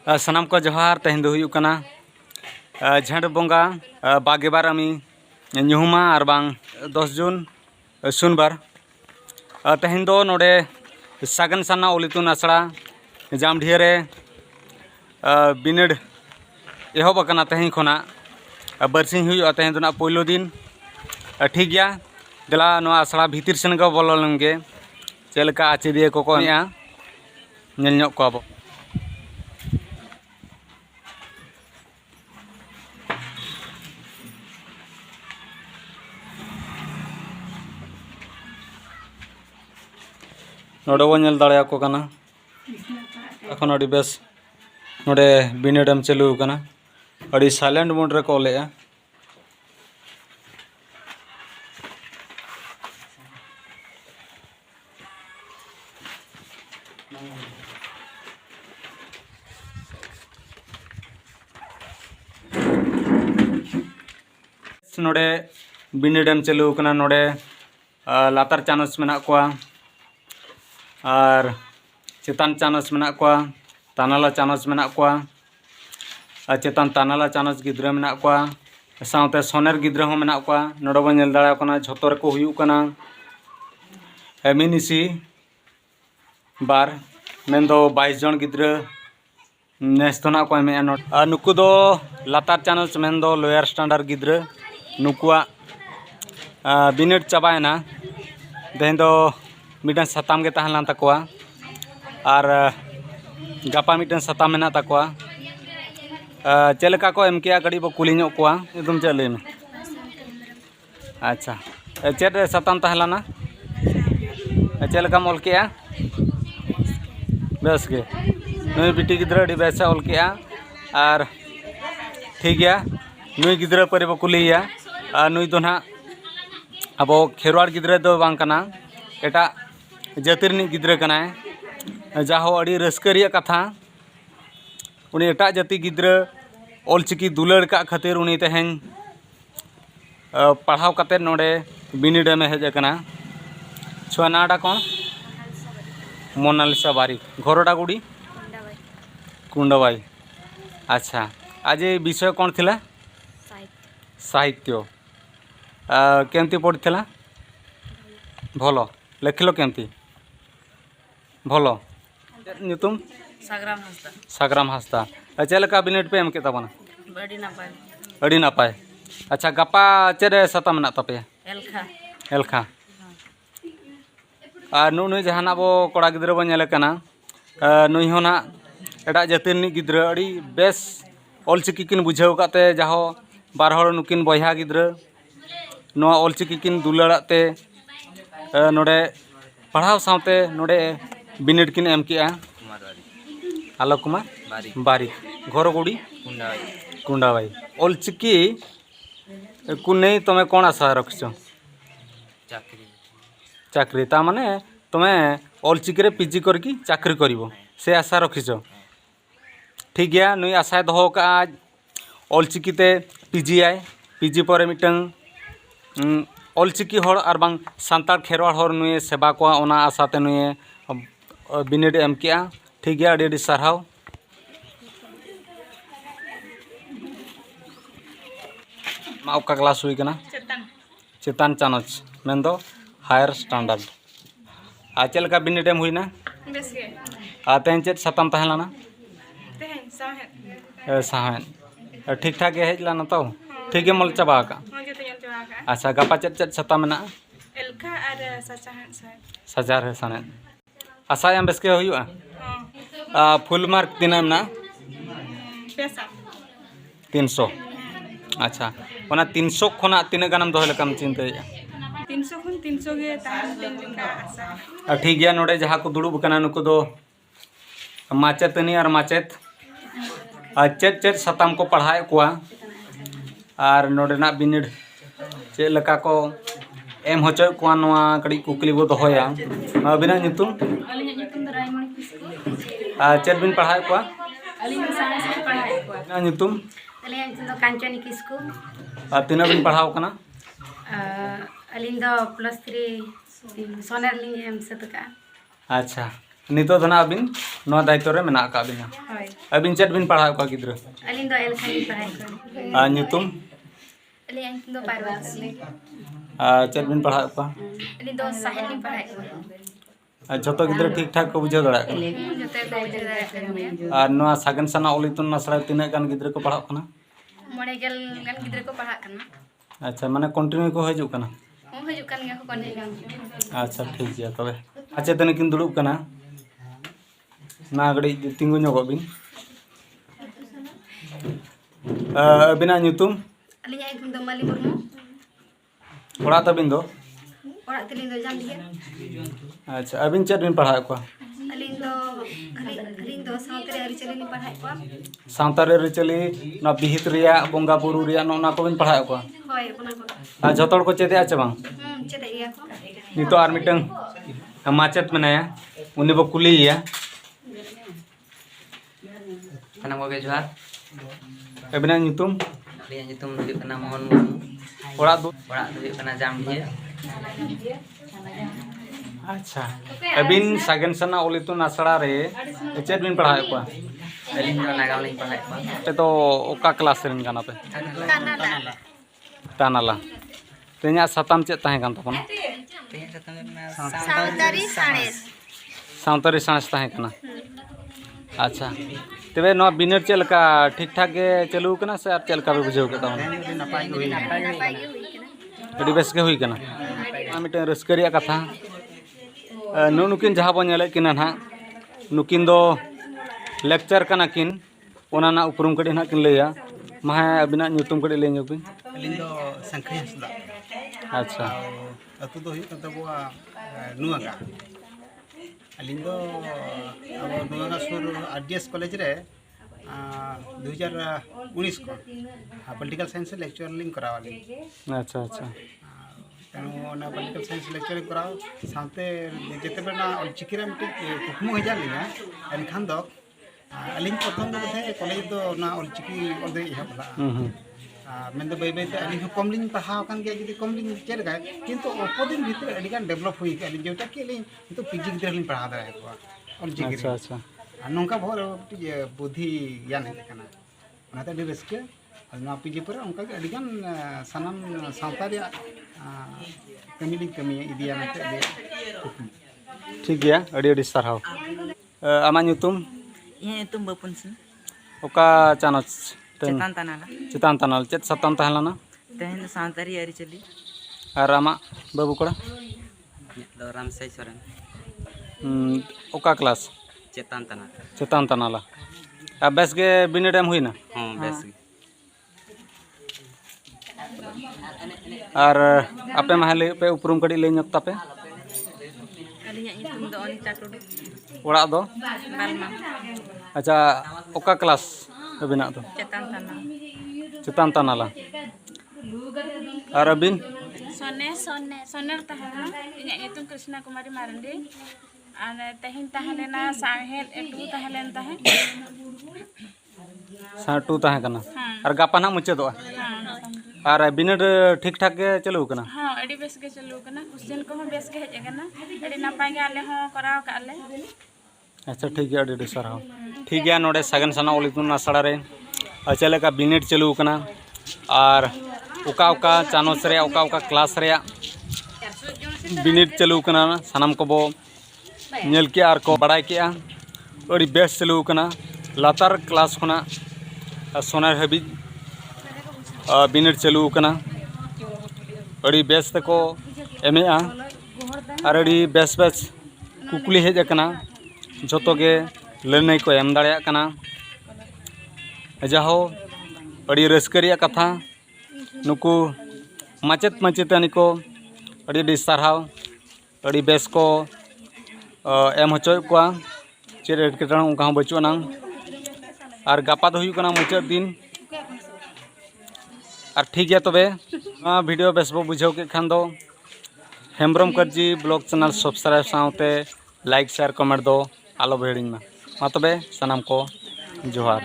सानाम को जोहार तेहन दो हुयुग कना झेंड बोंगा 22 अमी ᱧᱩᱦᱩᱢᱟ और बांग 10 जून सुनबार तेहन दो नोडे सागन साना ओलितुन आसड़ा जामढियारे बिनिड एहब अकना तेहन खोना बरसिंग हुयुगा तेहन दो ना पहिलो दिन ठीक गया देला नोआ आसड़ा भीतर सेन गो बोलो लेंगे चेलका आचेदिया को नेआ नेल ᱧᱚᱜ ᱠᱚᱣᱟ ᱵᱚ नोडे वो नेल दाड़े को कना एखन अड़ी बेस नोडे बिनिडम चालू कना अड़ी साइलेंट मोड रे को लेया नोडे बिनिडम चालू कना नोडे लातार चानस मेना कोआ और चेतान चानस मेना कोआ तानाला चानस मेना कोआ चेतान तानाला चानस गिद्रा मेना कोआ साउते सोनेर गिद्रा हो मेना कोआ नोडे बो नेल दाड़ा कना झोतो रे को हुयु कना एमिनिसी बार मेंदो 22 जन गिद्रा नेस तो ना को एमे नुकु दो लातार चानस मेंदो लोअर स्टैंडर्ड गिद्रा नुकुआ बिनिड चाबायना तेहन दो मिटन सताम के तहन लान तकवा और गापा मिटन सताम मेना तकवा चेलका को एम किया गड़ी बो कुली ᱧᱚᱜ कोआ एकदम चले में अच्छा चेट सताम तहन लाना चेलका मोल किया बेस के नई बिटी गिद्रा डी बेस ओल किया और ठीक गया नई गिद्रा पर बो कुलिया नुई दो ना अब खेरवाड़ गिद्रा दो बांग कना एटा जातिर गिद्रा कना जाहो अड़ी रस्करिया कथा उनी एटा जाति गिद्रा ऑलचिकी दुलड़ का खातिर उनी तेहन पढ़ाव कते नोडे बिनिड में हेज कना छुआ नाडा कौन मोनालिसा बारी घरोडा गुड़ी कुंडवाई अच्छा आज विषय कौन थिला साहित्य केमती पढ़ीला भलो लेखिल केमती भलो नितुम सागराम हासदा चेलका बिनिड पे एम के तबना अड़ी नापाय अच्छा गपा चेरे सता मेना तपे एलखा नुई जहाना बो कोड़ा गिद्रा बो नेले कना नुई हो ना एटा जातिर गिद्रा अड़ी बेस ऑलचिकी किन बुझाव काते जाहो बार हड़ नुकिन बया गिद्रा नोआ ऑलचिकी किन दुलाड़ाते नोडे पढ़ाव सावते नोडे बिनिड किन एम किया आलोक कुमार बारी घोरगुड़ी कुंडाबाई ऑलचिकी कुनै तमे कौन आशा रखछ चाकरी ता माने तमे ऑलचिकी रे पीजी करकी चाकरी करिवो से आशा रखिछ ठीक गया नुई आशा दहो का ऑलचिकी ते पीजी आय पीजी पर मिटंग ऑलचिकी हर और बांग सांतार खेरवाड़ हर नुए सेवा को ओना आशाते नुए बिनिड एम किया ठीक गया अड़ी सारहाव माउका क्लास हुई कना चेतान चानच मेंदो हायर स्टैंडर्ड चेलका बिनिड एम हुईना बेस गे तेहन चेत सताम तहलाना तेहन साहेन ठीक ठाक हेज लाना तो ठीक है मोल चाबा का अच्छा गपा चेत चेत सता मेना एलखा और सजार है सने आशा एम बेस के हुयुआ फुल मार्क तिना ना 300 अच्छा ओना 300 खोना तिना गानम दोहे लकम चिंता 300 खुन 300 गे ताहन लेका आशा ठीक गया नोडे जहां को दुड़ुब कना नुको दो माचेतनी और माचेत चेत चेत सताम को पढ़ाए कोआ और नोडेना बिनिड चे लका को एम होचो कोआ नोआ कड़ी कुकली बो दोहोया बिना नितुम चेत बिन पढ़ाए कोआ बिना नितुम कांचनी किसको तीना बिन पढ़ाओ कना अलिंग दो +3 सोनेर लिंग एम से तका अच्छा नितो दना अबिन नो दायित्व रे मेना का बिना अबिन चेत बिन पढ़ाव का गिद्र अलिंग दो एल खाली पढ़ाई को न्यूतुम अलिंग दो पारवास चेत बिन पढ़ाव का अलिंग दो साहिल नि पढ़ाई को जो गिद्र ठीक ठाक को बुझाव दड़ा जोते को बुझाव दड़ा और नवा सागन सना ओल इतुन आसड़ा तीना गान गिद्र को पढ़ाव कना मोड़े गेल गान गिद्र को पढ़ा कना अच्छा माने कंटिन्यू को हजू कना हम हजू कन गया को कंटिन्यू अच्छा ठीक है तबे अच्छा तने किन दुड़ुब कना ना गड़ी तिंगु ᱧᱚᱜᱚᱜ बिन अबिना ᱧᱩᱛᱩᱢ अलिंग ᱧᱩᱛᱩᱢ दो माली मुर्मू ओड़ा तबिन दो ओड़ा तलिंग दो जाम दिया अच्छा अबिन चेत बिन पढ़ाव को अलिंग दो सावतरे अरि चली नि पढ़ाई को सावतारे रिचली ना बिहित रिया बोंगा बुरु रिया ना को बिन पढ़ाव को होय ओना को आ जतोड़ को चेते आचे बांग चेते गया को नितो आर मिटंग माचेत मनाया उनी बो कुलिया kana mo ge johar अबिना ᱧᱩᱛᱩᱢ aliya nyutum du kana mohon murmu ओड़ा दो ora du kana jam dia अच्छा अबिन सागन सना ओल इतुन आसड़ा रे चेत बिन पढ़ाव को alin do nagaw lin pahai pa पे तो ओका क्लास रेन गाना पे कानाला तानाला ते냐 साताम चेत ताहे कान तपना teh satame na सावतारी साणेस सावतारी साइंस ताहे कना अच्छा तबे नो बिनर चलका ठीक ठाक के चलू कना से आप चलका पे बुझाव के तावन napai goi नापाई के हुई केना अड़ी बेस के हुई कना मिटे रस्करिया कथा नुकिन जहाँ बो नेले किना ना नुकिन दो लेक्चर कना किन ओना ना उपरुम कड़ी ना किन लैया माहे अबिना ᱧᱩᱛᱩᱢ कड़ी ले ᱧᱚᱜ बिन अलिंग दो संख्या हसदा अच्छा अतु दो हुई कता बुआ नुआगा अलिंग दो अब नुआगा सुर आरडीएस कॉलेज रे 2019 को पॉलिटिकल साइंस लेक्चर लिंक करावाली अच्छा अच्छा तेणु पॉलिटिकल साइंस लेक्चर कराओ साथे जेते बेना चिकिरा मिटे कुकमु हजा लिया एनखान दो अलिंग प्रथम दो थे कॉलेज दो ना चिकी ओदे इहबला मेन बै बै अलिंग कम लिंग पढ़ाव कान गया जदि कम लिंग चेर गा किंतु ओपदिन भीतर अडिगान डेवलप हुई के अलिंग जेटा के लिंग तो पीजी गिदर लिंग पढ़ा दरा को ऑल चिकी अच्छा अच्छा नोंका भोर बुद्धि ज्ञान है कना ओनाते अडी रस्के ना पीजी पर उनका अडिगान सनम सावता रे कमी लिंग कमी इदिया नते अडी ठीक गया अड़ी अड़ी सारहाव आमा ᱧᱩᱛᱩᱢ inya nyutum bapun sen ओका चानच cetan tanala चितान तनाल चेत सताम तहलाना teh do santari ari chali और आमा बाबू कोड़ा do ram sai soran ओका क्लास cetan tanala चितान तनाला अब बेस के बिने टाइम हुई ना bes और आपे महले पे उपरुम कड़ी ले ᱧᱚᱜ तापे अलिंग ᱧᱩᱛᱩम दो अनिता टुडू ओड़ा दो बालमा अच्छा ओका क्लास अबिना दो चेतन तना चितान तनाला और अबिन सोने सोने सोनेर तहना इन्या ᱧᱩᱛᱩᱢ कृष्णा कुमारी मारंडी आने तहिन तहलेना साहेल एटू तहलेन तहे साटू ताहे कना और गापा ना मुचे दो और बिनर ठीक ठाक के चलू कना हां एडी बेस के चलू कना क्वेश्चन को बेस के हेज कना एडी नापाय के आले हो कराव का आले अच्छा ठीक है अड़ी सारहाव ठीक है नोडे सागन सना ओल इतुन आसड़ा रे चले का बिनेट चलू कना और ओका ओका चानोस रे ओका ओका क्लास रे बिनेट चलू कना सनाम को बो नेल के आर को बड़ाई के अड़ी बेस चलू कना लातार क्लास खुना सोनार हबी बिनेट चलू कना अड़ी बेस तको एमे और अड़ी बेस बेस कुकुली हेज कना जोतो के लड़ाई को एम दाड़िया कना जाहो अड़ी रस्करिया कथा नुकु माचेत माचेतानी को अड़ी अड़ी सारहाव अड़ी बेस को एम होचोय कोआ चेर एटकेटण उनका बचुआ नांग और गापा दो हुई कना मुचाद दिन और ठीक है तबे वीडियो बेस बो बुझाव के खान दो Hembrom Karji blog channel subscribe साथे लाइक शेयर कमेंट दो आलो भेड़िंग मा तबे सनाम को जोहार।